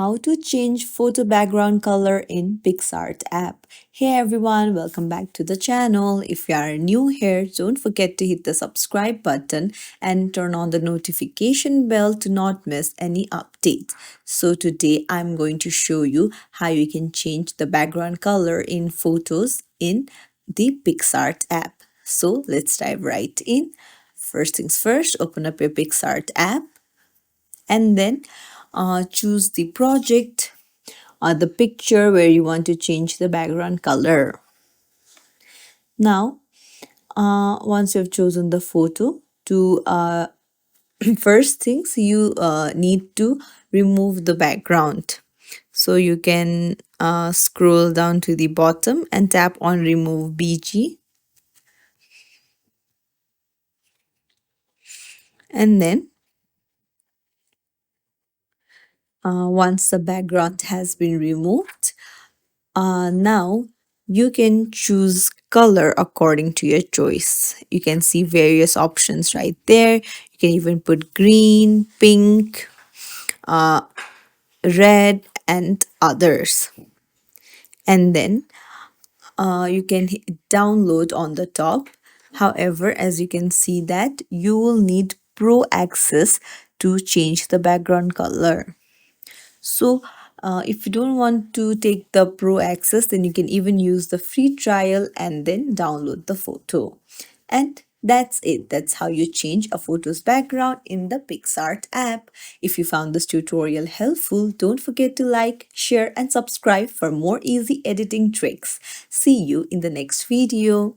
How to change photo background color in PicsArt app. Hey everyone, welcome back to the channel. If you are new here, don't forget to hit the subscribe button and turn on the notification bell to not miss any updates. So today I'm going to show you how you can change the background color in photos in the PicsArt app. So let's dive right in. First things first, open up your PicsArt app and then choose the project or the picture where you want to change the background color. Now, once you've chosen the photo, to first things you need to remove the background. So you can scroll down to the bottom and tap on remove BG, and then once the background has been removed, now you can choose color according to your choice. You can see various options right there. You can even put green, pink, red, and others. And then you can hit download on the top. However, as you can see that you will need Pro access to change the background color. So, if you don't want to take the pro access, then you can even use the free trial and then download the photo. And that's it. That's how you change a photo's background in the PicsArt app. If you found this tutorial helpful, don't forget to like, share, and subscribe for more easy editing tricks. See you in the next video.